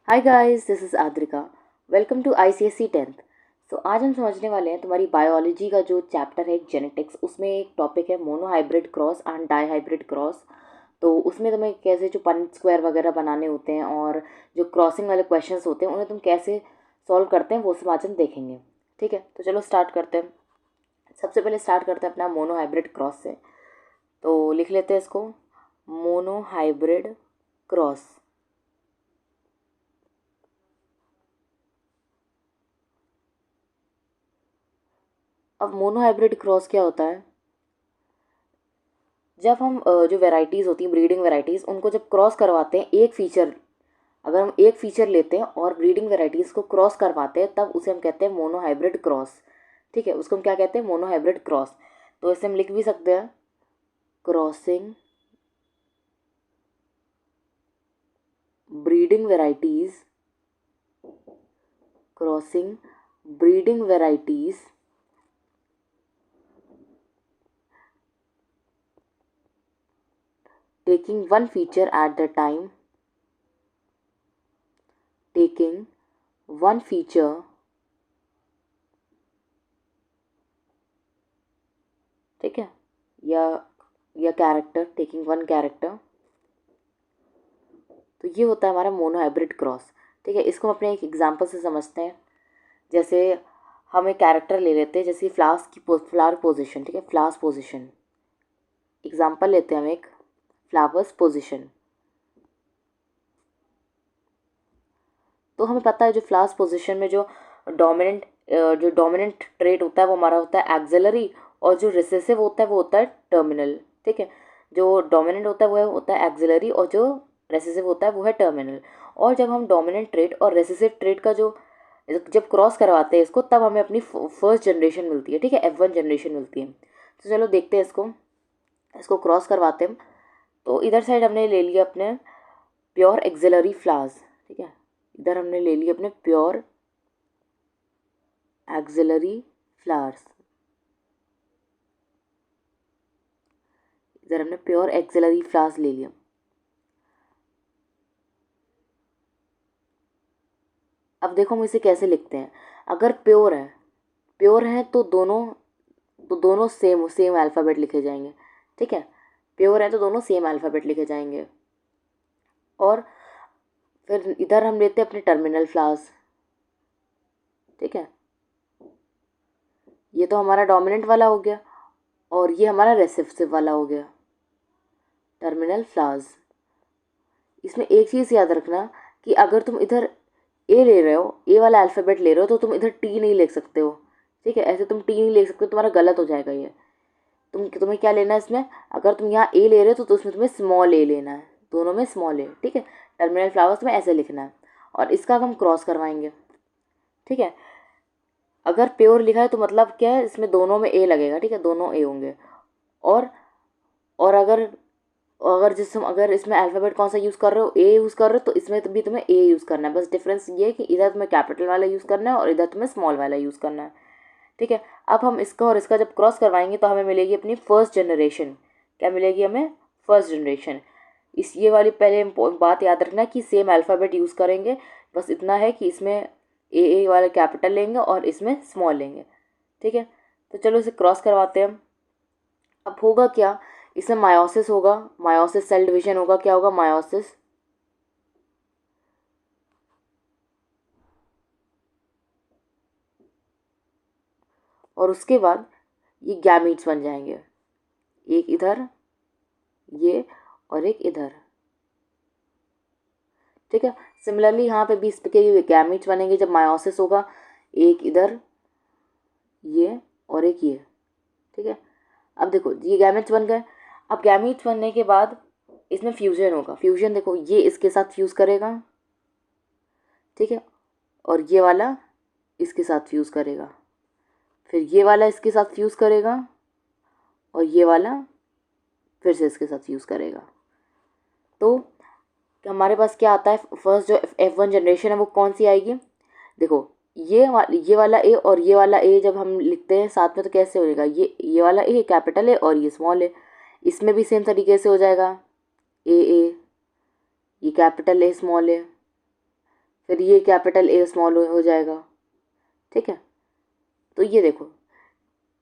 Hi guys, this is Adrika. Welcome to ICSE 10th। So आज हम समझने वाले हैं तुम्हारी बायोलॉजी का जो चैप्टर है जेनेटिक्स। उसमें एक टॉपिक है monohybrid cross and dihybrid cross. तो उसमें तुम्हें कैसे जो पन स्क्वायर वगैरह बनाने होते हैं और जो क्रॉसिंग वाले क्वेश्चंस होते हैं उन्हें तुम कैसे सॉल्व करते हैं वो सब आज हम देखेंगे। ठीक है, तो चलो स्टार्ट करते हैं। सबसे पहले स्टार्ट करते हैं अपना मोनोहाइब्रिड क्रॉस से। तो लिख लेते हैं इसको, मोनोहाइब्रिड क्रॉस। अब मोनोहाइब्रिड क्रॉस क्या होता है? जब हम जो वैरायटीज़ होती हैं, ब्रीडिंग वैरायटीज़, उनको जब क्रॉस करवाते हैं एक फ़ीचर, अगर हम एक फ़ीचर लेते हैं और ब्रीडिंग वैरायटीज़ को क्रॉस करवाते हैं तब उसे हम कहते हैं मोनोहाइब्रिड क्रॉस। ठीक है, उसको हम क्या कहते हैं? Monohybrid cross. तो इसे हम लिख भी सकते हैं, crossing breeding varieties, crossing breeding varieties taking one feature at the time, taking one feature ठीक है, या कैरेक्टर, टेकिंग वन कैरेक्टर। तो ये होता है हमारा मोनोहाइब्रिड क्रॉस। ठीक है, इसको हम अपने एक एग्जांपल से समझते हैं। जैसे हम एक कैरेक्टर ले लेते हैं, जैसे फ्लावर पोजीशन। ठीक है, फ्लावर्स पोजीशन एग्जांपल लेते हैं हम एक, फ्लावर्स पोजीशन। तो हमें पता है जो फ्लावर्स पोजीशन में डोमिनेंट जो डोमिनेंट ट्रेट होता है वो हमारा होता है एक्सिलरी, और जो रिसेसिव होता है वो होता है टर्मिनल। ठीक है, जो डोमिनेंट होता है वो होता है एक्सिलरी और जो रेसेसिव होता है वो है टर्मिनल। और जब हम डोमिनेंट ट्रेट और रेसेसिव ट्रेट का जो जब क्रॉस करवाते हैं इसको, तब हमें अपनी फर्स्ट जनरेशन मिलती है। ठीक है, F1 जनरेशन मिलती है। तो चलो देखते हैं इसको, इसको क्रॉस करवाते हैं। तो इधर साइड हमने ले लिया अपने प्योर एक्सिलरी फ्लावर्स। ठीक है, इधर हमने ले लिए अपने प्योर एक्सिलरी फ्लावर्स, इधर हमने प्योर एक्सिलरी फ्लावर्स ले लिया। अब देखो हम इसे कैसे लिखते हैं। अगर प्योर है तो दोनों सेम सेम अल्फ़ाबेट लिखे जाएंगे। ठीक है, प्योर है तो दोनों सेम अल्फ़ाबेट लिखे जाएंगे। और फिर इधर हम लेते हैं अपने टर्मिनल फ्लावर्स। ठीक है, ये तो हमारा डोमिनेंट वाला हो गया और ये हमारा रेसेसिव वाला हो गया, टर्मिनल फ्लावर्स। इसमें एक चीज़ याद रखना कि अगर तुम इधर ए ले रहे हो, ए वाला अल्फ़ाबेट ले रहे हो, तो तुम इधर टी नहीं लिख सकते हो। ठीक है, ऐसे तुम टी नहीं लिख सकते, तुम्हारा गलत हो जाएगा ये। तुम्हें क्या लेना है इसमें? अगर तुम यहाँ ए ले रहे हो तो उसमें तुम्हें स्मॉल ए लेना है, दोनों में स्मॉल ए। ठीक है, टर्मिनल फ्लावर्स में ऐसे लिखना है और इसका हम क्रॉस करवाएंगे। ठीक है, अगर प्योर लिखा है तो मतलब क्या है, इसमें दोनों में ए लगेगा। ठीक है, दोनों ए होंगे। और और अगर इसमें अल्फ़ाबेट कौन सा यूज़ कर रहे हो, ए यूज़ कर रहे हो, तो इसमें भी तुम्हें ए यूज़ करना है। बस डिफरेंस ये है कि इधर तुम्हें कैपिटल वाला यूज़ करना है और इधर तुम्हें स्मॉल वाला यूज़ करना है। ठीक है, अब हम इसका और इसका जब क्रॉस करवाएंगे तो हमें मिलेगी अपनी फर्स्ट जनरेशन। क्या मिलेगी हमें? First generation. इस ये वाली पहले बात याद रखना कि सेम अल्फ़ाबेट यूज़ करेंगे। बस इतना है कि इसमें ए वाला कैपिटल लेंगे और इसमें स्मॉल लेंगे। ठीक है, तो चलो इसे क्रॉस करवाते हैं। अब होगा क्या, इसमें मायोसिस होगा, मायोसिस सेल डिवीजन होगा। क्या होगा? मायोसिस। और उसके बाद ये गैमीट्स बन जाएंगे, एक इधर ये और एक इधर। ठीक है, सिमिलरली यहाँ पे भी इस के गैमीट्स बनेंगे जब मायोसिस होगा, एक इधर ये और एक ये। ठीक है, अब देखो ये गैमेट्स बन गए। अब गैमेट्स बनने के बाद इसमें फ्यूजन होगा। फ्यूजन देखो, ये इसके साथ फ्यूज़ करेगा। ठीक है, और ये वाला इसके साथ फ्यूज़ करेगा, फिर ये वाला इसके साथ फ्यूज़ करेगा और ये वाला फिर से इसके साथ फ्यूज़ करेगा। तो हमारे पास क्या आता है? फर्स्ट जो F1 जनरेशन है वो कौन सी आएगी? देखो ये वाला ए और ये वाला ए जब हम लिखते हैं साथ में तो कैसे हो जाएगा? ये वाला ए कैपिटल है और ये स्मॉल है। इसमें भी सेम तरीके से हो जाएगा, ए ये कैपिटल ए स्मॉल है। फिर ये कैपिटल ए स्मॉल हो जाएगा, ठीक है। तो ये देखो,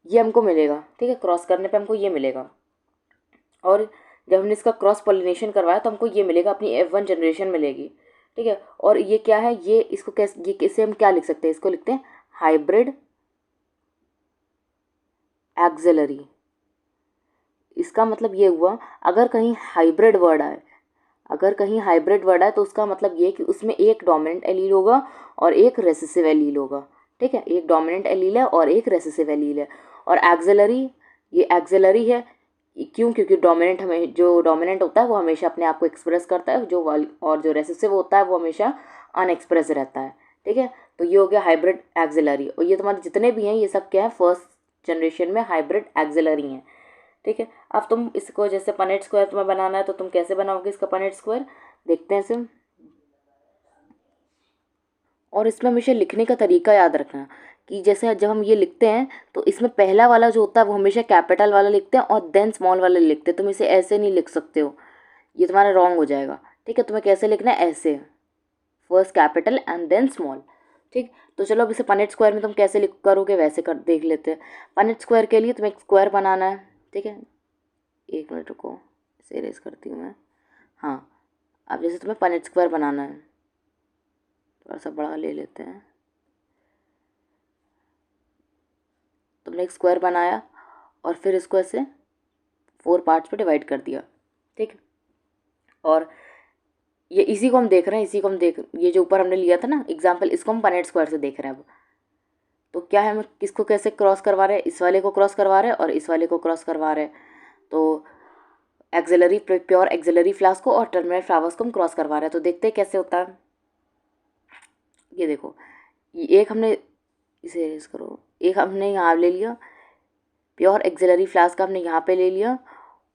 ये हमको मिलेगा, ठीक है, क्रॉस करने पे हमको ये मिलेगा। और जब हमने इसका क्रॉस पॉलिनेशन करवाया तो हमको ये मिलेगा, अपनी F1 जनरेशन मिलेगी, ठीक है। और ये क्या है, ये इसको कैसे, ये किसे हम क्या लिख सकते हैं, इसको लिखते हैं हाइब्रिड एक्सिलरी। इसका मतलब ये हुआ, अगर कहीं हाइब्रिड वर्ड आए, अगर कहीं हाइब्रिड वर्ड आए तो उसका मतलब ये कि उसमें एक डोमिनेंट एलील होगा और एक रेसेसिव एलील होगा, ठीक है। एक डोमिनेंट एलील है और एक रेसेसिव एलील है। और एक्सिलरी, ये एक्सिलरी है, क्यों, क्योंकि डोमिनेंट, हमें जो डोमिनेंट होता है वो हमेशा अपने आप को एक्सप्रेस करता है, जो और जो रेसेसिव होता है वो हमेशा अनएक्सप्रेस रहता है, ठीक है। तो ये हो गया हाइब्रिड एक्सिलरी। और ये तुम्हारे जितने भी हैं ये सब क्या है, फर्स्ट जनरेशन में हाइब्रिड एक्सिलरी हैं, ठीक है। अब तुम इसको जैसे पनेट स्क्वायर तुम्हें बनाना है तो तुम कैसे बनाओगे इसका पनेट स्क्वायर, देखते हैं इसे। और इसमें हमेशा लिखने का तरीका याद रखना कि जैसे जब हम ये लिखते हैं तो इसमें पहला वाला जो होता है वो हमेशा कैपिटल वाला लिखते हैं और देन स्मॉल वाला लिखते हैं। तुम इसे ऐसे नहीं लिख सकते हो, ये तुम्हारा रॉन्ग हो जाएगा, ठीक है। तुम्हें कैसे लिखना है, ऐसे, first capital and then small, ठीक। तो चलो अब इसे पनेट स्क्वायर में तुम कैसे लिख करोगे वैसे कर देख लेते हैं। पनेट स्क्वायर के लिए तुम्हें एक स्क्वायर बनाना है, ठीक है। एक मिनट रुको, इसे इरेज करती हूँ मैं। हाँ, अब जैसे तुम्हें पनेट स्क्वायर बनाना है, थोड़ा सा बड़ा ले लेते हैं। तुमने एक स्क्वायर बनाया और फिर इसको ऐसे 4 पार्ट्स पे डिवाइड कर दिया, ठीक है। और ये इसी को हम देख रहे हैं, इसी को हम देख, ये जो ऊपर हमने लिया था ना एग्जाम्पल, इसको हम पनेट स्क्वायर से देख रहे हैं अब। तो क्या है, हम किसको कैसे क्रॉस करवा रहे हैं, इस वाले को क्रॉस करवा रहे हैं और इस वाले को क्रॉस करवा रहे हैं। तो एक्सिलरी, प्योर एक्सिलरी फ्लावर्स को और टर्मिनल फ्लावर्स को हम क्रॉस करवा रहे हैं। तो देखते हैं कैसे होता है। ये देखो, ये एक हमने, इसे इरेज करो, एक हमने यहाँ ले लिया, प्योर एक्सिलरी फ्लावर्स का हमने यहाँ पे ले लिया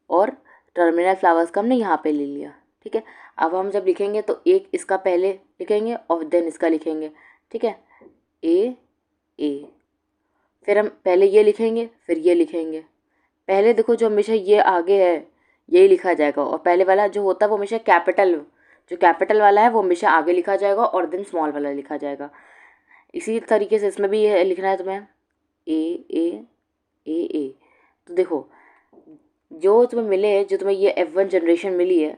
और टर्मिनल फ्लावर्स का हमने यहाँ पे ले लिया, ठीक है। अब हम जब लिखेंगे तो एक इसका पहले लिखेंगे और देन इसका लिखेंगे, ठीक है, ए। फिर हम पहले ये लिखेंगे फिर ये लिखेंगे। पहले देखो जो हमेशा ये आगे है यही लिखा जाएगा, और पहले वाला जो होता है वो हमेशा कैपिटल, जो कैपिटल वाला है वो हमेशा आगे लिखा जाएगा और देन स्मॉल वाला लिखा जाएगा। इसी तरीके से इसमें भी ये लिखना है तुम्हें, ए। तो देखो, जो तुम्हें मिले, जो तुम्हें ये F1 जनरेशन मिली है,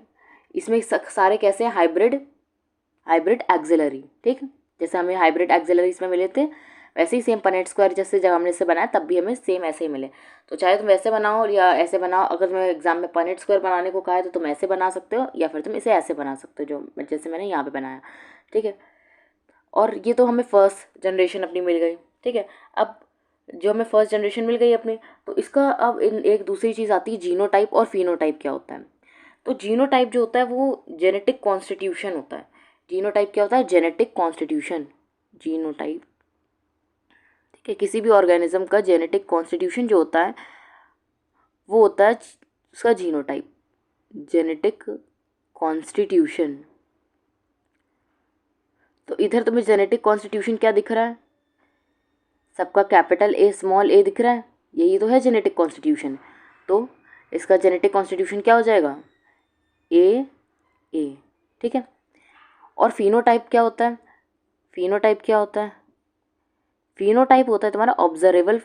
इसमें सारे कैसे हैं, हाइब्रिड एक्सिलरी, ठीक। जैसे हमें हाइब्रिड एक्सिलरी इसमें मिले थे वैसे ही सेम पनेट स्क्वायर जैसे जब हमने इसे बनाया तब भी हमें सेम ऐसे ही मिले। तो चाहे तुम वैसे बनाओ या ऐसे बनाओ, अगर तुम्हें एग्जाम में पनेट स्क्वायर बनाने को कहा है तो तुम ऐसे बना सकते हो या फिर तुम इसे ऐसे बना सकते हो, जो जैसे मैंने यहाँ पे बनाया, ठीक है। और ये तो हमें फर्स्ट जनरेशन अपनी मिल गई, ठीक है। अब जो हमें फर्स्ट जनरेशन मिल गई अपनी, तो इसका अब एक दूसरी चीज़ आती है, जीनोटाइप और फिनोटाइप क्या होता है। तो जीनोटाइप जो होता है वो जेनेटिक कॉन्स्टिट्यूशन होता है। जीनोटाइप क्या होता है, जेनेटिक कॉन्स्टिट्यूशन, जीनोटाइप, ठीक है। किसी भी ऑर्गेनिज्म का जेनेटिक कॉन्स्टिट्यूशन जो होता है वो होता है उसका जीनोटाइप, जेनेटिक कॉन्स्टिट्यूशन। तो इधर तुम्हें जेनेटिक कॉन्स्टिट्यूशन क्या दिख रहा है, सबका कैपिटल ए स्मॉल ए दिख रहा है, यही तो है जेनेटिक कॉन्स्टिट्यूशन। तो इसका जेनेटिक कॉन्स्टिट्यूशन क्या हो जाएगा, ए, ठीक है। और फिनोटाइप क्या होता है, फिनोटाइप क्या होता है, फिनोटाइप होता है तुम्हारा ऑब्जर्वेबल,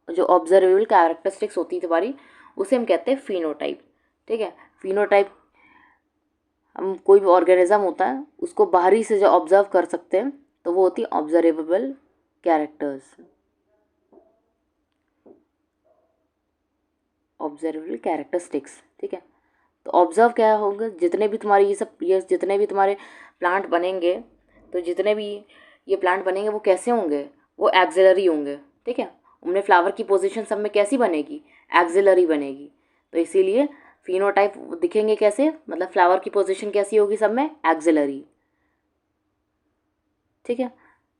जो ऑब्जर्वेबल कैरेक्टरिस्टिक्स होती है तुम्हारी उसे हम कहते हैं फिनोटाइप, ठीक है। फिनोटाइप, हम कोई भी ऑर्गेनिज्म होता है उसको बाहरी से जो ऑब्जर्व कर सकते हैं तो वो होती है ऑब्जर्वेबल कैरेक्टर्स, ऑब्जर्वेबल कैरेक्टरिस्टिक्स, ठीक है। तो ऑब्जर्व क्या होगा, जितने भी तुम्हारे ये जितने भी तुम्हारे प्लांट बनेंगे, तो जितने भी ये प्लांट बनेंगे वो कैसे होंगे, वो एक्सिलरी होंगे, ठीक है। उनमें फ्लावर की पोजीशन सब में कैसी बनेगी, एक्सिलरी बनेगी। तो इसीलिए फिनोटाइप दिखेंगे कैसे, मतलब फ्लावर की पोजीशन कैसी होगी सब में, एक्सिलरी, ठीक है।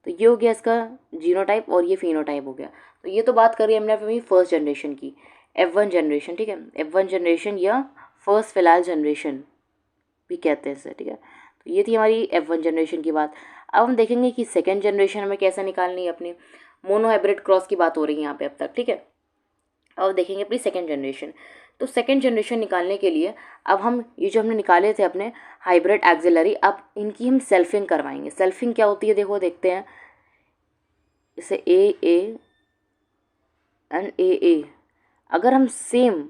तो ये हो गया इसका जीनोटाइप और ये फिनोटाइप हो गया। तो ये तो बात करी हमने अपनी फर्स्ट जनरेशन की, F1 जनरेशन, ठीक है। F1 जनरेशन या फर्स्ट फिलहाल जनरेशन भी कहते हैं इसे, ठीक है। तो ये थी हमारी F1 जनरेशन की बात। अब हम देखेंगे कि सेकेंड जनरेशन हमें कैसे निकालनी है अपनी, मोनो हाइब्रिड क्रॉस की बात हो रही है यहाँ पे अब तक, ठीक है। अब देखेंगे अपनी सेकेंड जनरेशन। तो सेकेंड जनरेशन निकालने के लिए अब हम ये जो हमने निकाले थे अपने हाइब्रिड एक्सिलरी, अब इनकी हम सेल्फिंग करवाएंगे। सेल्फिंग क्या होती है देखो, देखते हैं। इसे ए ए एंड ए ए, अगर हम सेम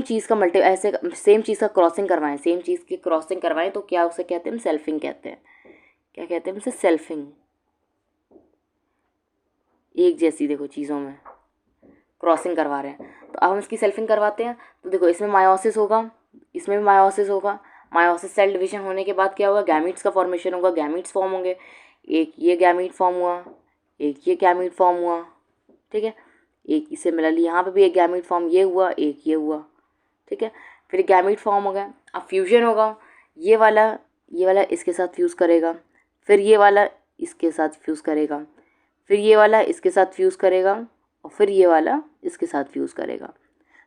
चीज़ का ऐसे सेम चीज़ का क्रॉसिंग करवाएं, सेम चीज़ की क्रॉसिंग करवाएं तो क्या उसे कहते हैं, हम सेल्फिंग कहते हैं। क्या कहते हैं उसे, सेल्फिंग। एक जैसी देखो चीज़ों में क्रॉसिंग करवा रहे हैं, तो अब हम इसकी सेल्फिंग करवाते हैं। तो देखो इसमें मायोसिस होगा, इसमें भी मायोसिस होगा। मायोसिस सेल डिवीजन होने के बाद क्या होगा, गैमीट्स का फॉर्मेशन होगा, गैमीट्स फॉर्म होंगे। एक ये गैमीट फॉर्म हुआ, एक ये गैमीट फॉर्म हुआ, ठीक है। एक सिमिलरली यहाँ पे भी एक गैमीट फॉर्म ये हुआ, एक ये हुआ, ठीक है। फिर गैमीट फॉर्म हो गया, अब फ्यूजन होगा। ये वाला इसके साथ फ्यूज़ करेगा, फिर ये वाला इसके साथ फ्यूज़ करेगा, फिर ये वाला इसके साथ फ्यूज़ करेगा, और फिर ये वाला इसके साथ फ्यूज़ करेगा।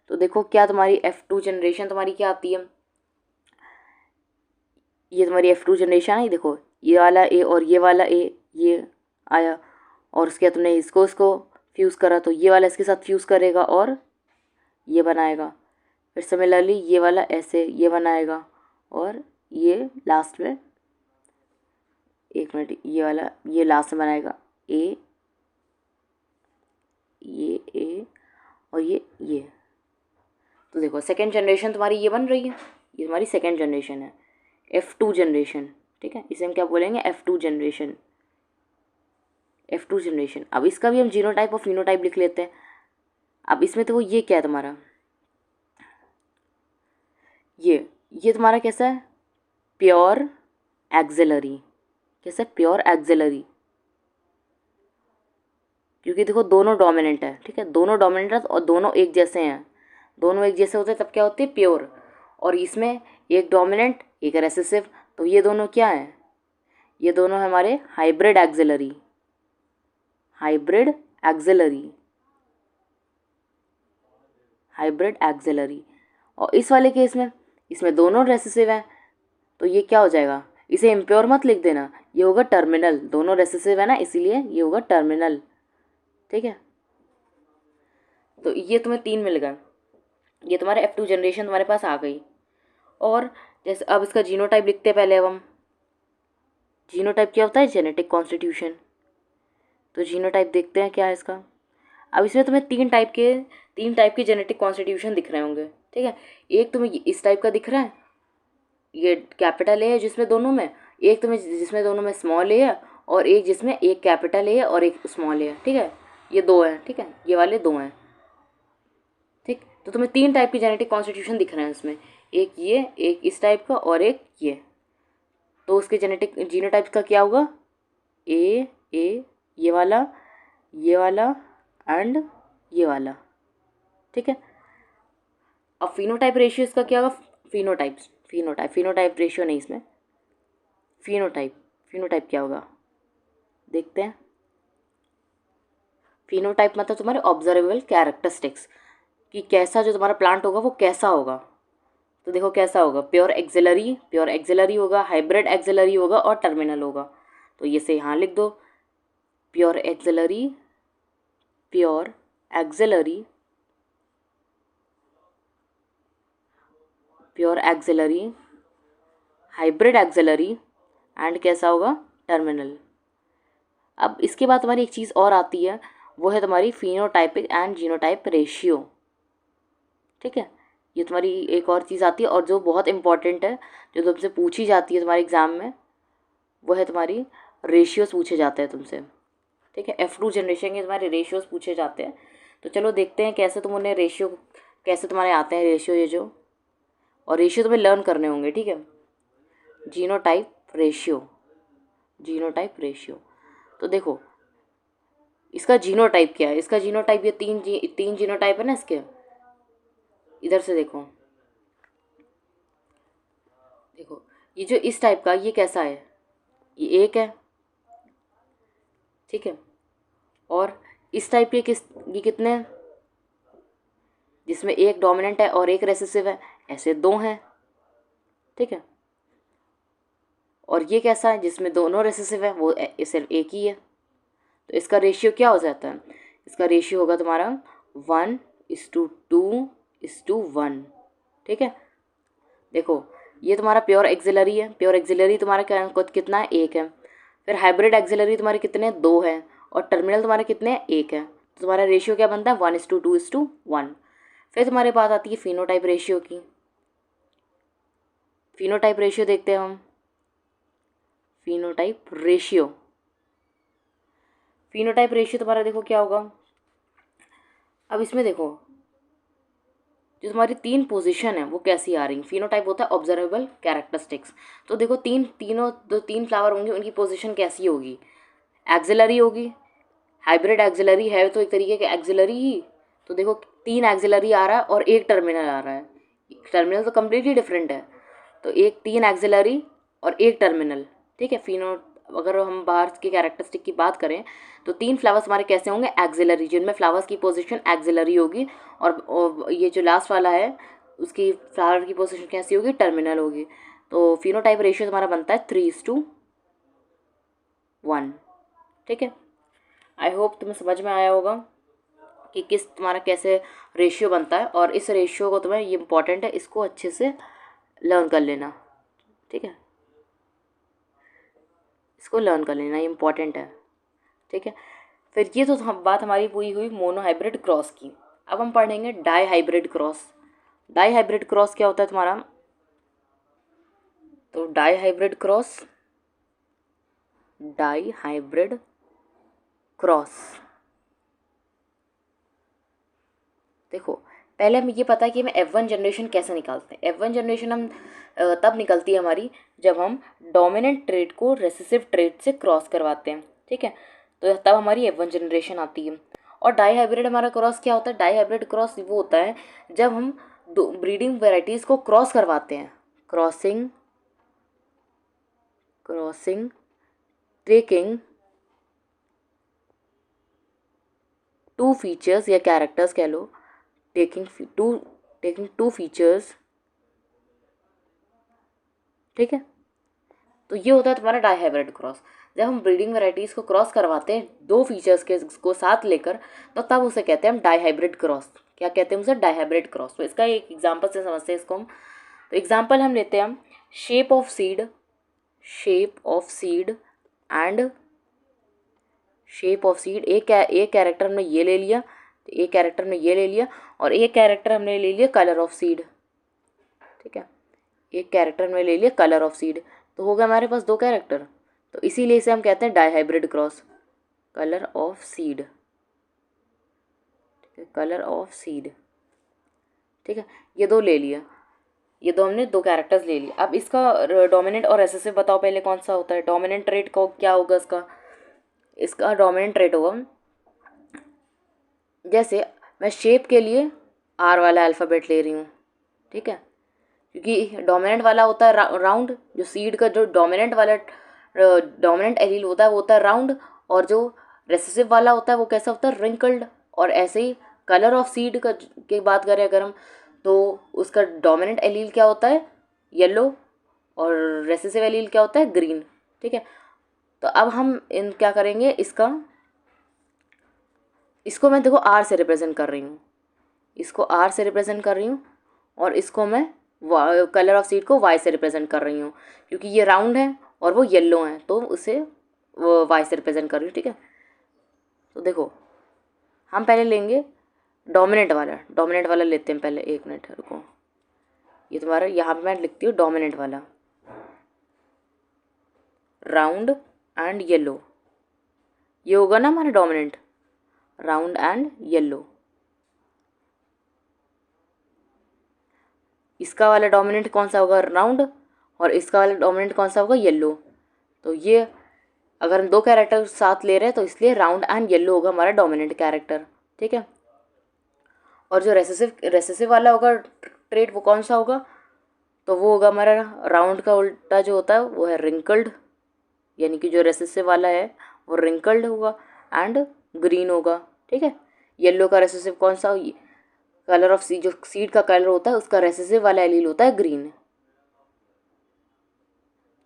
तो देखो क्या तुम्हारी F2 जनरेशन तुम्हारी क्या आती है, ये तुम्हारी F2 जनरेशन है। देखो ये वाला ए और ये वाला ए, ये आया, और उसके बाद तुमने इसको फ्यूज़ करा, तो ये वाला इसके साथ फ्यूज़ करेगा और ये बनाएगा। फिर सिमिलरली ये वाला ऐसे ये बनाएगा, और ये लास्ट में, एक मिनट, ये वाला ये लास्ट में बनाएगा ए, ये ए और ये। तो देखो सेकेंड जनरेशन तुम्हारी ये बन रही है, ये तुम्हारी सेकेंड जनरेशन है, F2 जनरेशन, ठीक है। इसे हम क्या बोलेंगे, F2 जनरेशन, F2 जनरेशन। अब इसका भी हम जीनोटाइप और फिनोटाइप लिख लेते हैं। अब इसमें तो वो ये क्या है तुम्हारा, ये तुम्हारा कैसा है, प्योर एक्सिलरी। कैसा है, प्योर एक्सिलरी, क्योंकि देखो दोनों डोमिनेंट है, ठीक है, दोनों डोमिनेंट है और दोनों एक जैसे हैं। दोनों एक जैसे होते हैं तब क्या होती है, प्योर। और इसमें एक डोमिनेंट एक रेसेसिव, तो ये दोनों क्या हैं, ये दोनों हमारे hybrid axillary, hybrid axillary, hybrid axillary. और इस वाले केस में इसमें दोनों रेसेसिव हैं, तो ये क्या हो जाएगा, इसे इम्प्योर मत लिख देना, ये होगा टर्मिनल। दोनों रेसेसिव है ना, इसीलिए ये होगा टर्मिनल, ठीक है। तो ये तुम्हें 3 मिल गए, ये तुम्हारे F2 जनरेशन तुम्हारे पास आ गई। और जैसे अब इसका जीनोटाइप लिखते हैं पहले। अब हम जीनोटाइप क्या होता है, जेनेटिक कॉन्स्टिट्यूशन। तो जीनोटाइप देखते हैं क्या है इसका। अब इसमें तुम्हें तीन टाइप के जेनेटिक कॉन्स्टिट्यूशन दिख रहे होंगे, ठीक है। एक तुम्हें इस टाइप का दिख रहा है, ये कैपिटल ए है जिसमें दोनों में, एक तुम्हें जिसमें दोनों में स्मॉल ए है, और एक जिसमें एक कैपिटल ए है और एक स्मॉल ए है, ठीक है। ये दो हैं, ठीक है, ये वाले दो हैं, ठीक। तो तुम्हें 3 टाइप के जेनेटिक कॉन्स्टिट्यूशन दिख रहे हैं उसमें, एक ये, एक इस टाइप का और एक ये। तो उसके जेनेटिक जीनोटाइप का क्या होगा, ए ये वाला एंड ये वाला, ठीक है। अब फिनोटाइप रेशियो इसका क्या होगा, फिनोटाइप रेशियो नहीं, इसमें फिनोटाइप क्या होगा देखते हैं। फिनोटाइप मतलब तुम्हारे ऑब्जर्वेबल कैरेक्टरिस्टिक्स, कि कैसा जो तुम्हारा प्लांट होगा वो कैसा होगा। तो देखो कैसा होगा, प्योर एक्सिलरी होगा, हाइब्रिड एक्सिलरी होगा और टर्मिनल होगा। तो ये से यहाँ लिख दो, pure axillary, hybrid axillary and कैसा होगा, टर्मिनल। अब इसके बाद तुम्हारी एक चीज़ और आती है, वो है तुम्हारी फिनोटाइपिक एंड जीनोटाइप रेशियो, ठीक है। ये तुम्हारी एक और चीज़ आती है और जो बहुत इंपॉर्टेंट है, जो तुमसे पूछी जाती है तुम्हारे एग्ज़ाम में, वो है तुम्हारी रेशियोज़ पूछे जाते हैं तुमसे, ठीक है। F2 जनरेशन के तुम्हारे रेशियोज़ पूछे जाते हैं। तो चलो देखते हैं कैसे तुम उन्हें रेशियो, कैसे तुम्हारे आते हैं रेशियो, ये जो, और रेशियो तुम्हें लर्न करने होंगे, ठीक है। Genotype ratio. तो देखो इसका जीनोटाइप क्या है, इसका जीनोटाइप ये तीन जीनोटाइप है ना इसके। इधर से देखो ये जो इस टाइप का, ये कैसा है, ये एक है, ठीक है। और इस टाइप के ये कितने हैं, जिसमें एक डोमिनेंट है और एक रेसेसिव है, ऐसे 2 हैं, ठीक है। और ये कैसा है, जिसमें दोनों रेसेसिव है, वो सिर्फ एक ही है। तो इसका रेशियो क्या हो जाता है, इसका रेशियो होगा तुम्हारा 1:2 1:1। ठीक है, देखो ये तुम्हारा प्योर एक्सिलरी है, प्योर एक्सिलरी तुम्हारा कितना है, 1 है। फिर हाइब्रिड एक्सिलरी तुम्हारे कितने, 2 है। और टर्मिनल तुम्हारे कितने हैं, 1 है। तो तुम्हारा रेशियो क्या बनता है, 1:2:1। फिर तुम्हारे पास आती है फिनोटाइप रेशियो की। फिनोटाइप रेशियो देखते हैं हम। फिनोटाइप रेशियो, फिनोटाइप रेशियो तुम्हारा देखो क्या होगा। अब इसमें देखो जो तुम्हारी 3 पोजीशन है वो कैसी आ रही। फिनोटाइप होता है ऑब्जर्वेबल कैरेक्टरिस्टिक्स। तो देखो जो 3 फ्लावर होंगे उनकी पोजीशन कैसी होगी, एक्सिलरी होगी। हाइब्रिड एक्सिलरी है तो एक तरीके के एक्सिलरी ही। तो देखो 3 एक्सिलरी आ रहा है और 1 टर्मिनल आ रहा है। टर्मिनल तो कम्प्लीटली डिफरेंट है। तो 3 एक्सिलरी और 1 टर्मिनल। ठीक है, फिनो अगर हम बाहर के कैरेक्टरिस्टिक की बात करें तो 3 फ्लावर्स हमारे कैसे होंगे, एक्सिलरी, जिनमें फ्लावर्स की पोजीशन एक्सिलरी होगी। और ये जो लास्ट वाला है उसकी फ्लावर की पोजीशन कैसी होगी, टर्मिनल होगी। तो फिनोटाइप रेशियो हमारा बनता है 3:1। ठीक है, आई होप तुम्हें समझ में आया होगा कि किस तुम्हारा कैसे रेशियो बनता है। और इस रेशियो को तुम्हें, ये इंपॉर्टेंट है, इसको अच्छे से लर्न कर लेना। ठीक है, इसको लर्न कर लेना, ये इंपॉर्टेंट है। ठीक है, फिर ये तो बात हमारी पूरी हुई मोनो हाइब्रिड क्रॉस की। अब हम पढ़ेंगे dihybrid cross. Dihybrid cross क्या होता है तुम्हारा, तो dihybrid cross, dihybrid cross, देखो पहले हमें ये पता है कि हमें F1 जनरेशन कैसे निकालते हैं। F1 जनरेशन हम तब निकलती है हमारी जब हम डोमिनेंट ट्रेट को रेसेसिव ट्रेट से क्रॉस करवाते हैं। ठीक है, तो तब हमारी F1 जनरेशन आती है। और डाई हाइब्रिड हमारा क्रॉस क्या होता है, डाई हाइब्रिड क्रॉस वो होता है जब हम दो ब्रीडिंग वेराइटीज़ को क्रॉस करवाते हैं। क्रॉसिंग, क्रॉसिंग टेकिंग 2 फीचर्स या कैरेक्टर्स कह लो, टेकिंग टू फीचर्स। ठीक है, तो ये होता है तुम्हारा डाई हाइब्रिड क्रॉस। जब हम ब्रीडिंग वैरायटीज़ को क्रॉस करवाते हैं 2 फीचर्स के को साथ लेकर, तो तब उसे कहते हैं हम डाई हाइब्रिड क्रॉस। क्या कहते हैं उसे, डाई हाइब्रिड क्रॉस। तो इसका एक एग्जांपल से समझते हैं इसको हम। तो एग्जांपल हम लेते हैं हम shape of seed, shape of seed and shape of seed. एक कैरेक्टर हमने ये ले लिया, एक कैरेक्टर हमने ये ले लिया, और एक कैरेक्टर हमने ले लिया कलर ऑफ सीड। ठीक है, एक कैरेक्टर हमने ले लिया कलर ऑफ सीड, तो हो गया हमारे पास 2 कैरेक्टर। तो इसीलिए इसे हम कहते हैं dihybrid cross, colour of seed. ठीक है, कलर ऑफ सीड। ठीक है, ये 2 ले लिया, ये 2 हमने 2 कैरेक्टर्स ले लिए। अब इसका डोमिनेंट और रेसेसिव बताओ पहले कौन सा होता है। डोमिनेंट ट्रेट को क्या होगा इसका, इसका डोमिनेंट ट्रेट होगा, जैसे मैं शेप के लिए आर वाला अल्फ़ाबेट ले रही हूँ। ठीक है, क्योंकि डोमिनेंट वाला होता है राउंड, जो सीड का जो डोमिनेंट वाला डोमिनेंट एलील होता है वो होता है राउंड, और जो रेसेसिव वाला होता है वो कैसा होता है, रिंकल्ड। और ऐसे ही कलर ऑफ सीड का की बात करें अगर हम, तो उसका डोमिनेंट एलील क्या होता है, येलो, और रेसेसिव एलील क्या होता है, ग्रीन। ठीक है, तो अब हम इन क्या करेंगे, इसको मैं देखो आर से रिप्रेजेंट कर रही हूँ, इसको आर से रिप्रेजेंट कर रही हूँ, और इसको मैं कलर ऑफ सीड को वाई से रिप्रेजेंट कर रही हूँ, क्योंकि ये राउंड है और वो येलो है, तो उसे वाई से रिप्रेजेंट कर रही हूँ। ठीक है, तो देखो हम पहले लेंगे डोमिनेंट वाला लेते हैं पहले। 1 मिनट रुको, ये तुम्हारा यहाँ पे मैं लिखती हूँ डोमिनेंट वाला, राउंड एंड येलो, ये होगा ना हमारा डोमिनेंट, राउंड एंड येलो। इसका वाला डोमिनेंट कौन सा होगा, राउंड, और इसका वाला डोमिनेंट कौन सा होगा, येलो। तो ये अगर हम 2 कैरेक्टर साथ ले रहे हैं तो इसलिए राउंड एंड येलो होगा हमारा डोमिनेंट कैरेक्टर। ठीक है, और जो रेसेसिव वाला होगा ट्रेट वो कौन सा होगा, तो वो होगा हमारा राउंड का उल्टा जो होता है वो है रिंकल्ड, यानी कि जो रेसेसिव वाला है वो रिंकल्ड होगा एंड ग्रीन होगा। ठीक है, येलो का रेसेसिव कौन सा, कलर ऑफ सीड, जो सीड का कलर होता है उसका रेसेसिव वाला एलील होता है ग्रीन।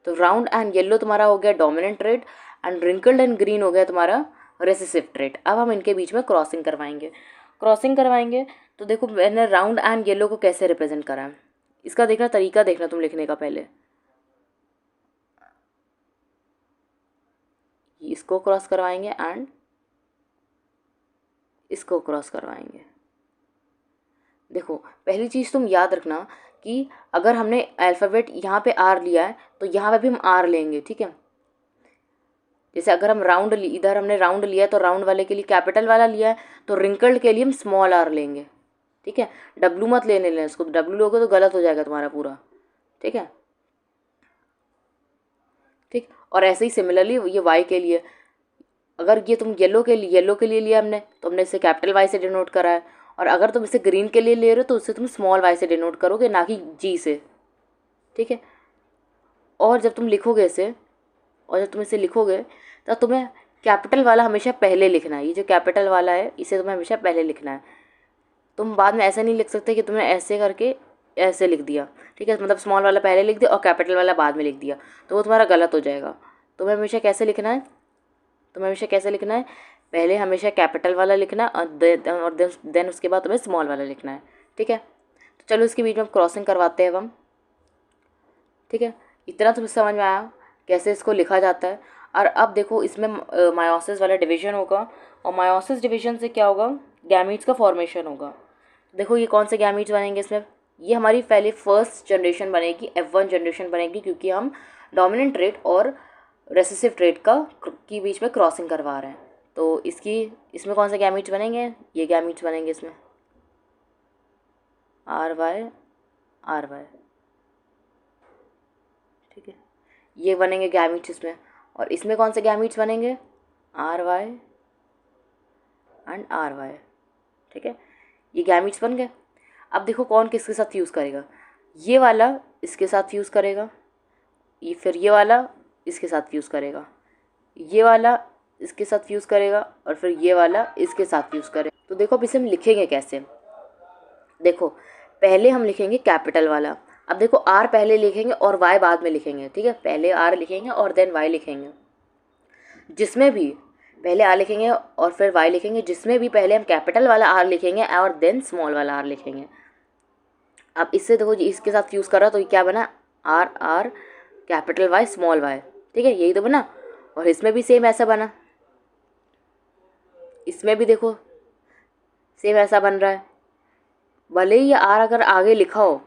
तो राउंड एंड येलो तुम्हारा हो गया dominant trait, and wrinkled and green हो गया तुम्हारा रेसेसिव ट्रेट। अब हम इनके बीच में क्रॉसिंग करवाएंगे। क्रॉसिंग करवाएंगे तो देखो मैंने राउंड एंड येलो को कैसे रिप्रेजेंट करा है, इसका देखना तरीका देखना तुम लिखने का। पहले इसको क्रॉस करवाएंगे एंड इसको क्रॉस करवाएंगे। देखो पहली चीज़ तुम याद रखना कि अगर हमने अल्फ़ाबेट यहाँ पे आर लिया है तो यहाँ पे भी हम आर लेंगे, ठीक है। जैसे अगर हम राउंड इधर हमने राउंड लिया तो राउंड वाले के लिए कैपिटल वाला लिया है, तो रिंकल्ड के लिए हम स्मॉल आर लेंगे, ठीक है। डब्लू मत लेने लें इसको, डब्लू लोगे तो गलत हो जाएगा तुम्हारा पूरा, ठीक है। ठीक, और ऐसे ही सिमिलरली ये वाई के लिए, अगर ये तुम येलो के लिए लिया हमने तो हमने इसे कैपिटल वाई से डिनोट करा है, और अगर तुम इसे ग्रीन के लिए ले रहे हो तो उससे तुम स्मॉल वाई से डिनोट करोगे, ना कि जी से, ठीक है। और जब तुम लिखोगे इसे, और जब तुम इसे लिखोगे तो तुम्हें कैपिटल वाला हमेशा पहले लिखना है। ये जो कैपिटल वाला है इसे तुम्हें हमेशा पहले लिखना है। तुम बाद में ऐसा नहीं लिख सकते कि तुमने ऐसे करके ऐसे लिख दिया, ठीक है, मतलब स्मॉल वाला पहले लिख दिया और कैपिटल वाला बाद में लिख दिया, तो वो तुम्हारा गलत हो जाएगा। तुम्हें हमेशा कैसे लिखना है, तुम्हें हमेशा कैसे लिखना है, पहले हमेशा कैपिटल वाला लिखना और देन उसके बाद तुम्हें स्मॉल वाला लिखना है, ठीक है। तो चलो इसके बीच में हम क्रॉसिंग करवाते हैं अब हम, ठीक है। इतना तुम्हें समझ में आया कैसे इसको लिखा जाता है। और अब देखो इसमें मायोसिस वाला डिवीजन होगा, और मायोसिस डिवीजन से क्या होगा, गैमीट्स का फॉर्मेशन होगा। देखो ये कौन से गैमीट्स बनेंगे इसमें, ये हमारी पहले फर्स्ट जनरेशन बनेगी, F1 जनरेशन बनेगी, क्योंकि हम डोमिनेंट ट्रेट और रेसेसिव ट्रेट की बीच में क्रॉसिंग करवा रहे हैं। तो इसमें कौन से गैमीट्स बनेंगे, ये गैमीट्स बनेंगे इसमें RY, ठीक है, ये बनेंगे गैमीट्स इसमें। और इसमें कौन से गैमीट्स बनेंगे, RY एंड RY, ठीक है, ये गैमीट्स बन गए। अब देखो कौन किसके साथ फ्यूज़ करेगा, ये वाला इसके साथ फ्यूज़ करेगा, ये फिर ये वाला इसके साथ फ्यूज़ करेगा, ये वाला इसके साथ फ्यूज़ करेगा, और फिर ये वाला इसके साथ फ्यूज़ करेगा। तो देखो अब इसे हम लिखेंगे कैसे, देखो पहले हम लिखेंगे कैपिटल वाला। अब देखो आर पहले लिखेंगे और वाई बाद में लिखेंगे, ठीक है, पहले आर लिखेंगे और देन वाई लिखेंगे। जिसमें भी पहले आर लिखेंगे और फिर वाई लिखेंगे, जिसमें भी पहले हम कैपिटल वाला आर लिखेंगे और देन स्मॉल वाला आर लिखेंगे। अब इससे देखो इसके साथ फ्यूज़ करा तो ये क्या बना, R capital Y small Y, ठीक है, यही तो बना। और इसमें भी सेम ऐसा बना, इसमें भी देखो सेम ऐसा बन रहा है। भले ही ये आर अगर आगे लिखा हो,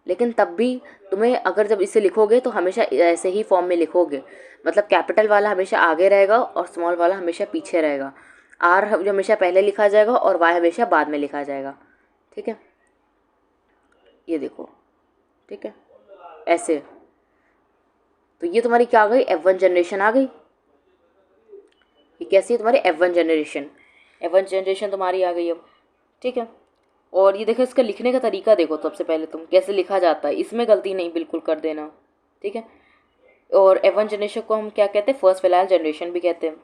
लेकिन तब भी तुम्हें अगर जब इसे लिखोगे तो हमेशा ऐसे ही फॉर्म में लिखोगे, मतलब कैपिटल वाला हमेशा आगे रहेगा और स्मॉल वाला हमेशा पीछे रहेगा। आर हमेशा पहले लिखा जाएगा और वाई हमेशा बाद में लिखा जाएगा, ठीक है, ये देखो, ठीक है, ऐसे। तो ये तुम्हारी क्या आ गई, F1 जनरेशन आ गई। ये कैसी है तुम्हारी F1 जनरेशन तुम्हारी आ गई अब, ठीक है। और ये देखो इसका लिखने का तरीका देखो, सबसे पहले तुम कैसे लिखा जाता है, इसमें गलती नहीं बिल्कुल कर देना, ठीक है। और F1 जनरेशन को हम क्या कहते हैं, फर्स्ट फिलहाल जनरेशन भी कहते हैं।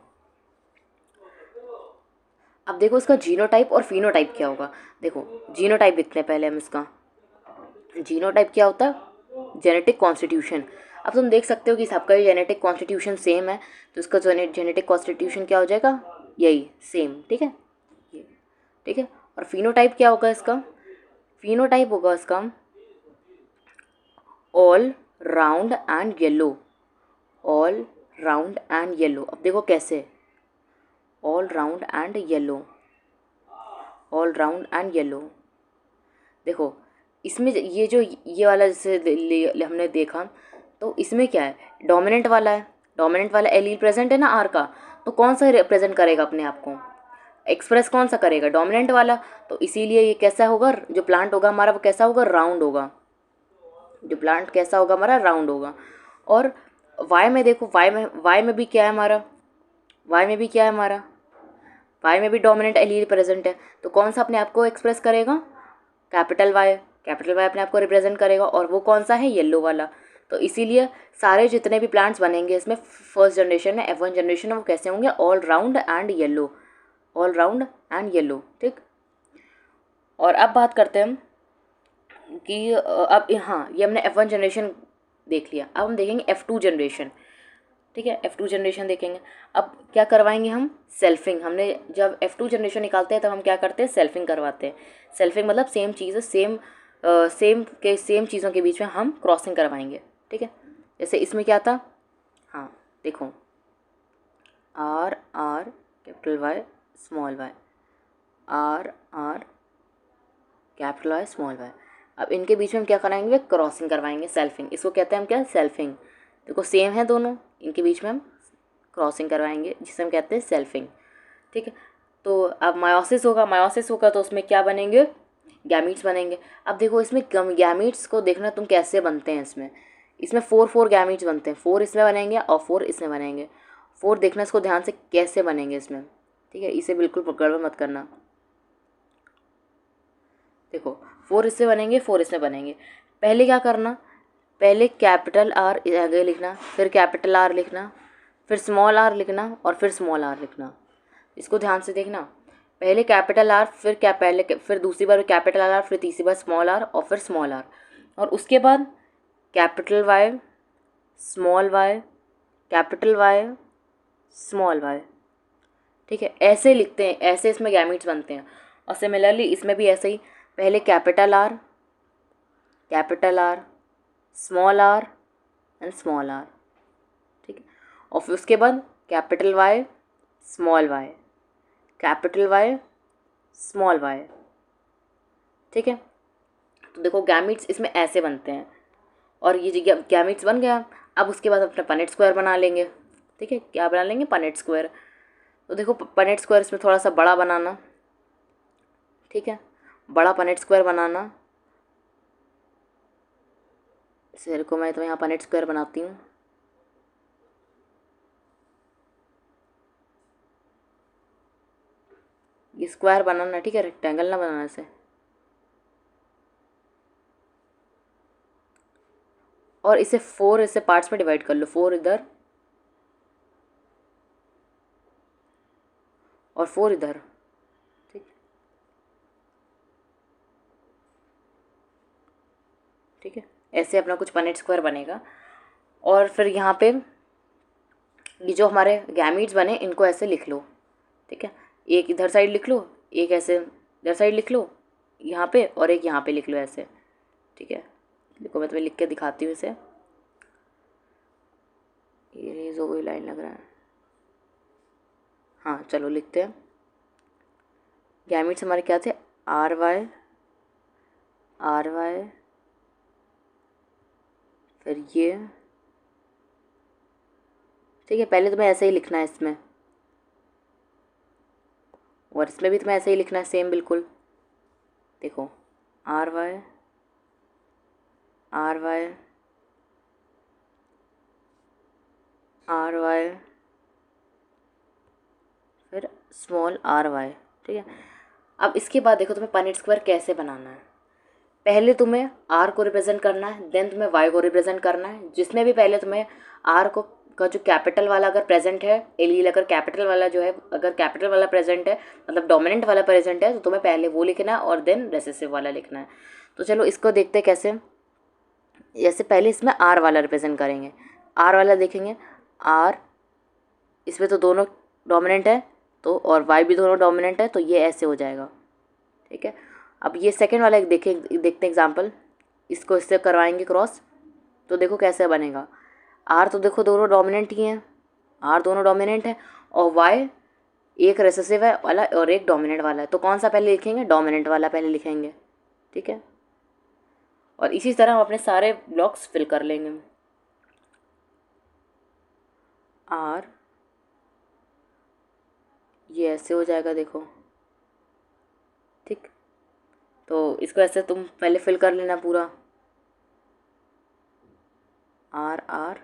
अब देखो इसका जीनोटाइप और फिनोटाइप क्या होगा। देखो जीनोटाइप लिखते हैं पहले हम इसका। जीनोटाइप क्या होता है, जेनेटिक कॉन्स्टिट्यूशन। अब तुम देख सकते हो कि सबका ये जेनेटिक कॉन्स्टिट्यूशन सेम है, तो इसका जेनेटिक कॉन्स्टिट्यूशन क्या हो जाएगा, यही सेम, ठीक है, ये, ठीक है। और फिनोटाइप क्या होगा इसका, फिनोटाइप होगा इसका all round and yellow, all round and yellow. अब देखो कैसे, all round and yellow, all round and yellow. देखो इसमें ये जो ये वाला जैसे हमने देखा, तो इसमें क्या है, डोमिनेंट वाला है, डोमिनेंट वाला एलील प्रेजेंट है ना आर का, तो कौन सा रिप्रेजेंट करेगा अपने आप को, एक्सप्रेस कौन सा करेगा, डोमिनेंट वाला। तो इसीलिए ये कैसा होगा, जो प्लांट होगा हमारा वो कैसा होगा, राउंड होगा, जो प्लांट कैसा होगा हमारा, राउंड होगा। और वाई में देखो, वाई में भी क्या है हमारा, वाई में भी क्या है हमारा, वाई में भी डोमिनेंट एलील प्रेजेंट है, तो कौन सा अपने आप को एक्सप्रेस करेगा, कैपिटल वाई, कैपिटल वाई अपने आप को रिप्रेजेंट करेगा, और वो कौन सा है, येलो वाला। तो इसीलिए सारे जितने भी प्लांट्स बनेंगे इसमें फर्स्ट जनरेशन में, F1 जनरेशन में, वो कैसे होंगे, all round and yellow, all round and yellow, ठीक। और अब बात करते हैं हम कि अब हाँ ये हमने F1 जनरेशन देख लिया, अब हम देखेंगे F2 जनरेशन। ठीक है, F2 जनरेशन देखेंगे। अब क्या करवाएंगे हम, सेल्फिंग। हमने जब F2 जनरेशन निकालते हैं तब हम क्या करते हैं, सेल्फिंग करवाते हैं। सेल्फिंग मतलब सेम चीज़, सेम चीज़ों के बीच में हम क्रॉसिंग करवाएंगे। ठीक है, जैसे इसमें क्या था, हाँ देखो, R R capital Y small Y, R R capital Y small Y. अब इनके बीच में हम क्या कराएंगे, क्रॉसिंग करवाएंगे, सेल्फिंग। इसको कहते हैं हम क्या, सेल्फिंग। देखो सेम है दोनों, इनके बीच में हम क्रॉसिंग करवाएंगे जिसे हम कहते हैं सेल्फिंग। ठीक है, तो अब मायोसिस होगा तो उसमें क्या बनेंगे, गैमीट्स बनेंगे। अब देखो इसमें गैमीट्स को देखना तुम कैसे बनते हैं। इसमें 4 गैमीट्स बनते हैं, 4 इसमें बनेंगे और 4 इसमें बनेंगे। 4 देखना इसको ध्यान से कैसे बनेंगे इसमें। ठीक है, इसे बिल्कुल गड़बड़ मत करना। देखो 4 इससे बनेंगे, 4 इसमें बनेंगे। पहले क्या करना, पहले कैपिटल आर आगे लिखना, फिर कैपिटल आर लिखना, फिर स्मॉल आर लिखना और फिर स्मॉल आर लिखना। इसको ध्यान से देखना, पहले कैपिटल आर, फिर दूसरी बार कैपिटल आर, फिर तीसरी बार स्मॉल आर और फिर स्मॉल आर, और उसके बाद capital Y, small Y, capital Y, small Y. ठीक है, ऐसे लिखते हैं, ऐसे इसमें गैमीट्स बनते हैं। और सिमिलरली इसमें भी ऐसे ही, पहले capital R, small R and small R. ठीक है, और फिर उसके बाद capital Y, small Y, capital Y, small Y. ठीक है, तो देखो गैमीट्स इसमें ऐसे बनते हैं। और ये गैमीट्स बन गया। अब उसके बाद अपना पनेट स्क्वायर बना लेंगे। ठीक है, क्या बना लेंगे, पनेट स्क्वायर। तो देखो पनेट स्क्वायर इसमें थोड़ा सा बड़ा बनाना। ठीक है, बड़ा पनेट स्क्वायर बनाना। इसे को मैं तो यहाँ पनेट स्क्वायर बनाती हूँ। ये स्क्वायर बनाना, ठीक है, रेक्टेंगल ना बनाना इसे। और इसे 4 ऐसे पार्ट्स में डिवाइड कर लो, 4 इधर और 4 इधर। ठीक, ठीक है, ऐसे अपना कुछ पनेट स्क्वायर बनेगा। और फिर यहाँ पे ये जो हमारे गैमीट्स बने इनको ऐसे लिख लो। ठीक है, एक इधर साइड लिख लो, एक ऐसे इधर साइड लिख लो यहाँ पे, और एक यहाँ पे लिख लो ऐसे। ठीक है, देखो मैं तुम्हें लिख के दिखाती हूँ इसे। ये जो कोई लाइन लग रहा है, हाँ चलो लिखते हैं। गैमीट्स हमारे क्या थे, आर वाई, फिर ये। ठीक है, पहले तुम्हें ऐसे ही लिखना है इसमें, और इसमें भी तुम्हें ऐसे ही लिखना है सेम बिल्कुल। देखो R Y, R Y, R Y, फिर स्मॉल आर वाई। ठीक है, अब इसके बाद देखो तुम्हें पनेट स्क्वायर कैसे बनाना है। पहले तुम्हें आर को रिप्रेजेंट करना है, देन तुम्हें वाई को रिप्रेजेंट करना है। जिसमें भी पहले तुम्हें आर को का जो कैपिटल वाला अगर प्रेजेंट है, एलील अगर कैपिटल वाला जो है, अगर कैपिटल वाला प्रेजेंट है मतलब डोमिनेंट वाला प्रेजेंट है, तो तुम्हें पहले वो लिखना है और देन रेसेसिव वाला लिखना है। तो चलो इसको देखते हैं कैसे। जैसे पहले इसमें आर वाला रिप्रेजेंट करेंगे, आर वाला देखेंगे, आर इसमें तो दोनों डोमिनेंट है, तो और वाई भी दोनों डोमिनेंट है, तो ये ऐसे हो जाएगा। ठीक है, अब ये सेकंड वाला एक देखते हैं एग्जांपल। इसको इससे करवाएंगे क्रॉस, तो देखो कैसे बनेगा। आर तो देखो दोनों डोमिनेंट ही हैं, आर दोनों डोमिनेंट है, और वाई एक रेसेसिव है वाला और एक डोमिनेंट वाला है। तो कौन सा पहले लिखेंगे, डोमिनेंट वाला पहले लिखेंगे। ठीक है, और इसी तरह हम अपने सारे ब्लॉक्स फिल कर लेंगे। आर ये ऐसे हो जाएगा देखो। ठीक, तो इसको ऐसे तुम पहले फिल कर लेना पूरा, आर आर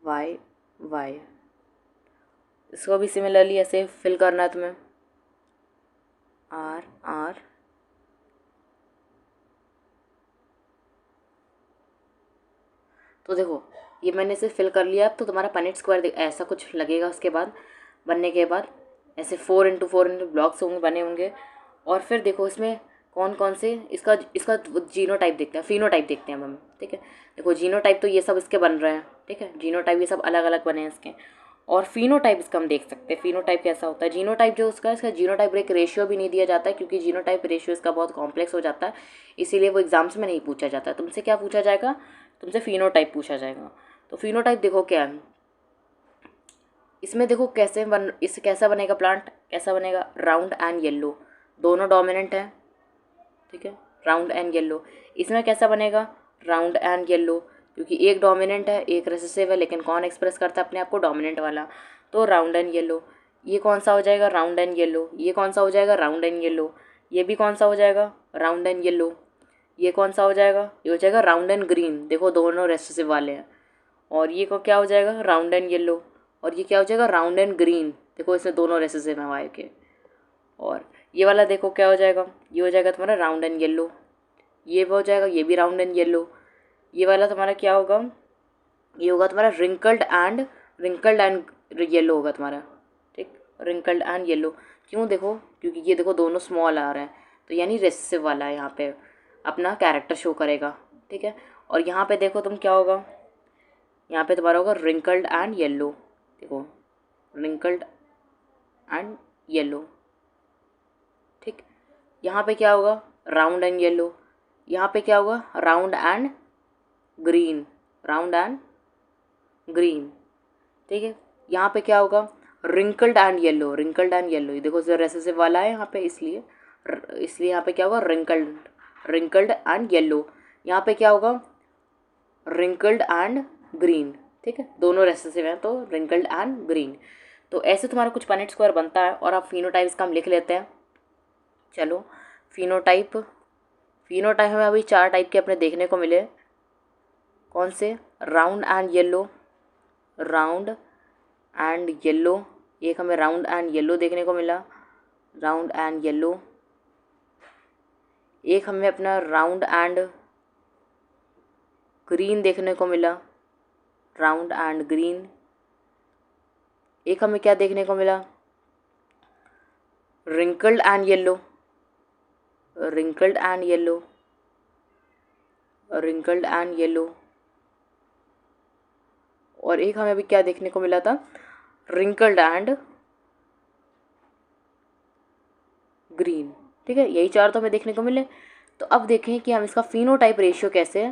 वाई वाई। इसको भी सिमिलरली ऐसे फिल करना है तुम्हें, आर आर तो देखो ये मैंने इसे फिल कर लिया। अब तो तुम्हारा पनेट स्क्वायर ऐसा कुछ लगेगा। उसके बाद बनने के बाद ऐसे 4 इंटू 4 ब्लॉक्स होंगे, बने होंगे। और फिर देखो इसमें कौन कौन से इसका इसका जीनोटाइप देखते हैं, फिनोटाइप देखते हैं हम, ठीक है। देखो जीनोटाइप तो ये सब इसके बन रहे हैं, ठीक है, जीनोटाइप ये सब अलग अलग बने हैं इसके। और फिनोटाइप इसका हम देख सकते हैं, फिनोटाइप कैसा होता है। जीनोटाइप जो उसका इसका जीनोटाइप एक रेशियो भी नहीं दिया जाता है, क्योंकि जीनोटाइप रेशियो इसका बहुत कॉम्प्लेक्स हो जाता है, इसीलिए वो एग्जाम्स में नहीं पूछा जाता है। तुमसे क्या पूछा जाएगा, तुमसे फिनोटाइप पूछा जाएगा। तो फिनोटाइप देखो क्या है इसमें, देखो इस कैसा बनेगा प्लांट, कैसा बनेगा, राउंड एंड येलो, दोनों डोमिनेंट है, ठीक है, राउंड एंड येलो। इसमें कैसा बनेगा, राउंड एंड येलो, क्योंकि एक डोमिनेंट है एक रिसेसिव है, लेकिन कौन एक्सप्रेस करता है अपने आप को, डोमिनेंट वाला, तो राउंड एंड येलो। ये कौन सा हो जाएगा, राउंड एंड येलो। ये कौन सा हो जाएगा, राउंड एंड येलो। ये भी कौन सा हो जाएगा, राउंड एंड येलो। ये कौन सा हो जाएगा, ये हो जाएगा राउंड एंड ग्रीन, देखो दोनों रेसेसिव वाले हैं। और ये को क्या हो जाएगा, राउंड एंड येलो। और ये क्या हो जाएगा, राउंड एंड ग्रीन, देखो इसमें दोनों रेसेसिव हैं वाई के। और ये वाला देखो क्या हो जाएगा, ये हो जाएगा तुम्हारा राउंड एंड येलो। ये हो जाएगा, ये भी राउंड एंड येलो। ये वाला तुम्हारा क्या होगा, ये होगा तुम्हारा रिंकल्ड एंड येलो होगा तुम्हारा, ठीक, रिंकल्ड एंड येलो। क्यों, देखो क्योंकि ये देखो दोनों स्मॉल आ रहे हैं, तो यानी रेसेसिव वाला है, यहाँ पे अपना कैरेक्टर शो करेगा, ठीक है। और यहाँ पे देखो तुम क्या होगा, यहाँ पे तुम्हारा होगा रिंकल्ड एंड येलो, देखो रिंकल्ड एंड येलो, ठीक। यहाँ पे क्या होगा, राउंड एंड येलो। यहाँ पे क्या होगा, round and green, round and green, ठीक है। यहाँ पे क्या होगा, wrinkled and yellow, wrinkled and yellow. ये देखो जो रेसेसिव वाला है यहाँ पे, इसलिए यहाँ पे क्या होगा, रिंकल्ड एंड येलो। यहाँ पे क्या होगा, रिंकल्ड एंड ग्रीन, ठीक है, दोनों रेसेसिव हैं, तो रिंकल्ड एंड ग्रीन। तो ऐसे तुम्हारा कुछ पनेट स्क्वायर बनता है। और आप फिनोटाइप इसका हम लिख लेते हैं। चलो फिनोटाइप हमें अभी 4 टाइप के अपने देखने को मिले। कौन से, round and yellow, round and yellow, एक हमें राउंड एंड येलो देखने को मिला, राउंड एंड येलो। एक हमें अपना राउंड एंड ग्रीन देखने को मिला, राउंड एंड ग्रीन। एक हमें क्या देखने को मिला, wrinkled and yellow, wrinkled and yellow, wrinkled and yellow. और एक हमें अभी क्या देखने को मिला था, रिंकल्ड एंड ग्रीन, ठीक है। यही 4 तो हमें देखने को मिले। तो अब देखें कि हम इसका फिनोटाइप रेशियो कैसे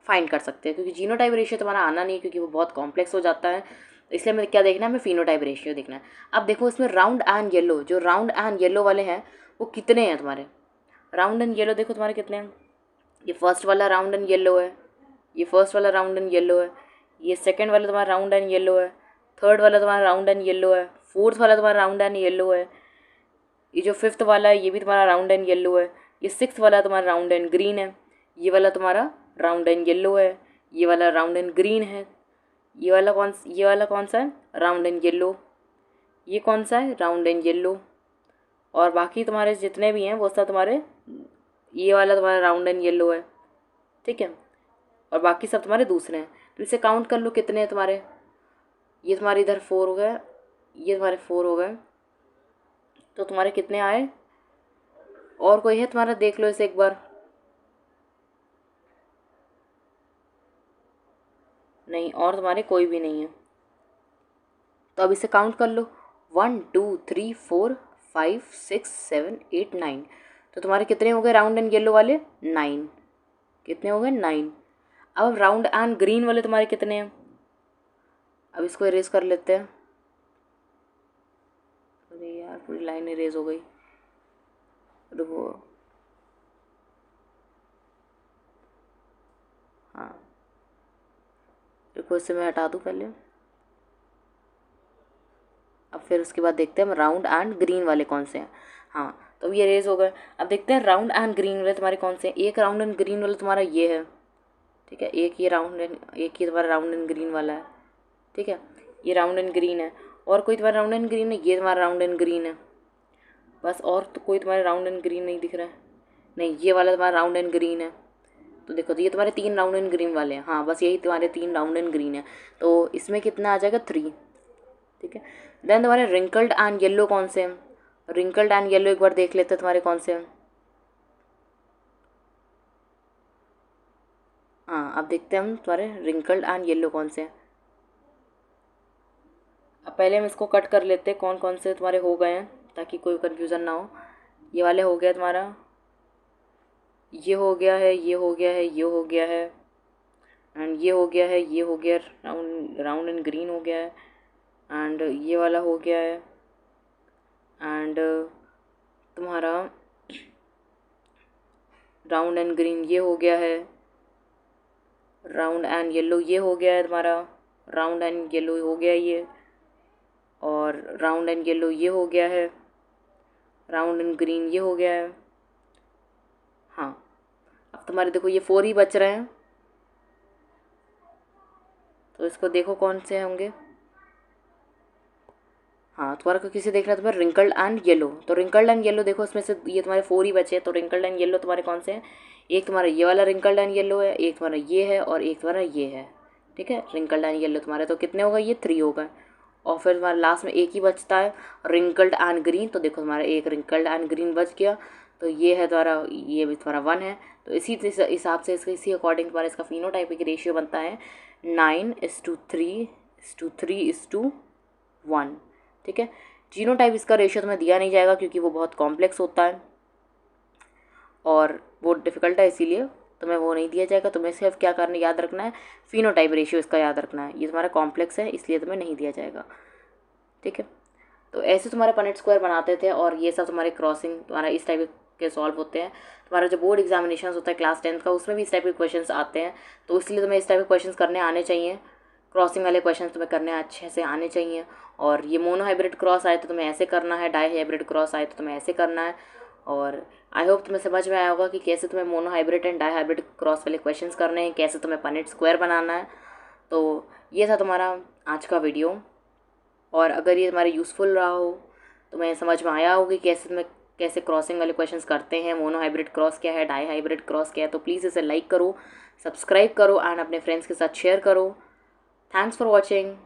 फाइंड कर सकते हैं, क्योंकि जीनोटाइप रेशियो तुम्हारा आना नहीं, क्योंकि वो बहुत कॉम्प्लेक्स हो जाता है। इसलिए हमें क्या देखना है, हमें फिनोटाइप रेशियो देखना है। अब देखो इसमें राउंड एंड येलो, जो राउंड एंड येलो वाले हैं वो कितने हैं तुम्हारे, राउंड एंड येलो देखो तुम्हारे कितने हैं। ये फर्स्ट वाला राउंड एंड येलो है, ये फर्स्ट वाला राउंड एंड येलो है, ये सेकंड वाला तुम्हारा राउंड एंड येलो है, थर्ड वाला तुम्हारा राउंड एंड येलो है, फोर्थ वाला तुम्हारा राउंड एंड येलो है, ये जो फिफ्थ वाला है ये भी तुम्हारा राउंड एंड येलो है, ये सिक्स्थ वाला तुम्हारा राउंड एंड ग्रीन है, ये वाला तुम्हारा राउंड एंड येलो है, ये वाला राउंड एंड ग्रीन है, ये वाला कौन सा है, राउंड एंड येलो, ये कौन सा है, राउंड एंड येलो। और बाकी तुम्हारे जितने भी हैं वो सब तुम्हारे, ये वाला तुम्हारा राउंड एंड येलो है, ठीक है। और बाकी सब तुम्हारे दूसरे हैं। तो इसे काउंट कर लो कितने हैं तुम्हारे, ये तुम्हारे इधर 4 हो गए, ये तुम्हारे 4 हो गए, तो तुम्हारे कितने आए। और कोई है तुम्हारा, देख लो इसे एक बार, नहीं और तुम्हारे कोई भी नहीं है। तो अब इसे काउंट कर लो, 1 2 3 4 5 6 7 8 9। तो तुम्हारे कितने हो गए राउंड एंड येलो वाले, 9, कितने हो गए 9। अब राउंड एंड ग्रीन वाले तुम्हारे कितने हैं, अब इसको इरेज कर लेते हैं। अरे यार पूरी लाइन इरेज हो गई, रुको, हाँ रुको इसे मैं हटा दूँ पहले। अब फिर उसके बाद देखते हैं हम राउंड एंड ग्रीन वाले कौन से हैं। हाँ तो ये रेज हो गए। अब देखते हैं राउंड एंड ग्रीन वाले तुम्हारे कौन से हैं। एक राउंड एंड ग्रीन वाला तुम्हारा ये है, ठीक है, एक ये तुम्हारा राउंड एंड ग्रीन वाला है, ठीक है, ये राउंड एंड ग्रीन है। और कोई तुम्हारा राउंड एंड ग्रीन है, ये तुम्हारा राउंड एंड ग्रीन है, बस। और तो कोई तुम्हारे राउंड एंड ग्रीन नहीं दिख रहा है, नहीं ये वाला तुम्हारा राउंड एंड ग्रीन है। तो देखो तो ये तुम्हारे 3 राउंड एंड ग्रीन वाले हैं, हाँ बस यही तुम्हारे 3 राउंड एंड ग्रीन है। तो इसमें कितना आ जाएगा, 3, ठीक है। देन तुम्हारे रिंकल्ड एंड येलो कौन से हैं, रिंकल्ड एंड येलो एक बार देख लेते हैं तुम्हारे कौन से हैं। हाँ, अब देखते हैं हम तुम्हारे रिंकल्ड एंड येलो कौन से हैं। अब पहले हम इसको कट कर लेते हैं कौन कौन से तुम्हारे हो गए हैं, ताकि कोई कन्फ्यूज़न ना हो। ये वाले हो गया तुम्हारा, ये हो गया है, ये हो गया है, ये हो गया है, एंड ये हो गया है, ये हो गया, राउंड राउंड एंड ग्रीन हो गया है, एंड ये वाला हो गया है, एंड तुम्हारा राउंड एंड ग्रीन ये हो गया है, राउंड एंड येलो ये हो गया है तुम्हारा, राउंड एंड येलो हो गया ये, और राउंड एंड येलो ये हो गया है, राउंड एंड ग्रीन ये हो गया है। हाँ, अब तुम्हारे देखो ये 4 ही बच रहे हैं, तो इसको देखो कौन से होंगे। हाँ, तुम्हारा को किसे देखना है तुम्हारा रिंकल्ड एंड येलो, तो रिंकल्ड एंड येलो देखो इसमें से ये तुम्हारे 4 ही बचे हैं, तो रिंकल्ड एंड येलो तुम्हारे कौन से हैं, एक तुम्हारा ये वाला रिंकल्ड एंड येलो है, एक तुम्हारा ये है, और एक तुम्हारा ये है। ठीक है, रिंकल्ड एंड येलो तुम्हारे तो कितने हो गए, ये 3 हो गए। और फिर तुम्हारा लास्ट में एक ही बचता है रिंकल्ड एंड ग्रीन, तो देखो तुम्हारा एक रिंकल्ड एंड ग्रीन बच गया, तो ये है तुम्हारा, ये भी तुम्हारा 1 है। तो इसी हिसाब से इसी अकॉर्डिंग तुम्हारा इसका फिनोटाइपिक रेशियो बनता है 9:3:1। ठीक है, जीनोटाइप इसका रेशियो तुम्हें दिया नहीं जाएगा क्योंकि वो बहुत कॉम्प्लेक्स होता है और वो डिफ़िकल्ट है, इसीलिए तुम्हें वो नहीं दिया जाएगा। तुम्हें सिर्फ क्या करना याद रखना है, फिनोटाइप रेशियो इसका याद रखना है। ये तुम्हारा कॉम्प्लेक्स है इसलिए तुम्हें नहीं दिया जाएगा। ठीक है, तो ऐसे तुम्हारे पनेट स्क्वायर बनाते थे और ये सब तुम्हारे क्रॉसिंग तुम्हारा इस टाइप के सॉल्व होते हैं। तुम्हारा जो बोर्ड एग्जामिनेशन होता है क्लास 10th का, उसमें भी इस टाइप के क्वेश्चंस आते हैं, तो इसलिए तुम्हें इस टाइप के क्वेश्चंस करने आने चाहिए। क्रॉसिंग वाले क्वेश्चन तुम्हें करने अच्छे से आने चाहिए। और ये मोनो हाइब्रिड क्रॉस आए तो तुम्हें ऐसे करना है, डाई हाइब्रिड क्रॉस आए तो तुम्हें ऐसे करना है। और आई होप तुम्हें समझ में आया होगा कि कैसे तुम्हें monohybrid and dihybrid cross वाले क्वेश्चंस करने हैं, कैसे तुम्हें पनेट स्क्वायर बनाना है। तो ये था तुम्हारा आज का वीडियो, और अगर ये तुम्हारे यूज़फुल रहा हो, तुम्हें समझ में आया होगा कि कैसे तुम्हें कैसे क्रॉसिंग वाले क्वेश्चंस करते हैं, मोनो हाइब्रिड क्रॉस क्या है, डाई हाइब्रिड क्रॉस क्या है, तो प्लीज़ इसे लाइक करो, सब्सक्राइब करो एंड अपने फ्रेंड्स के साथ शेयर करो। Thanks for watching.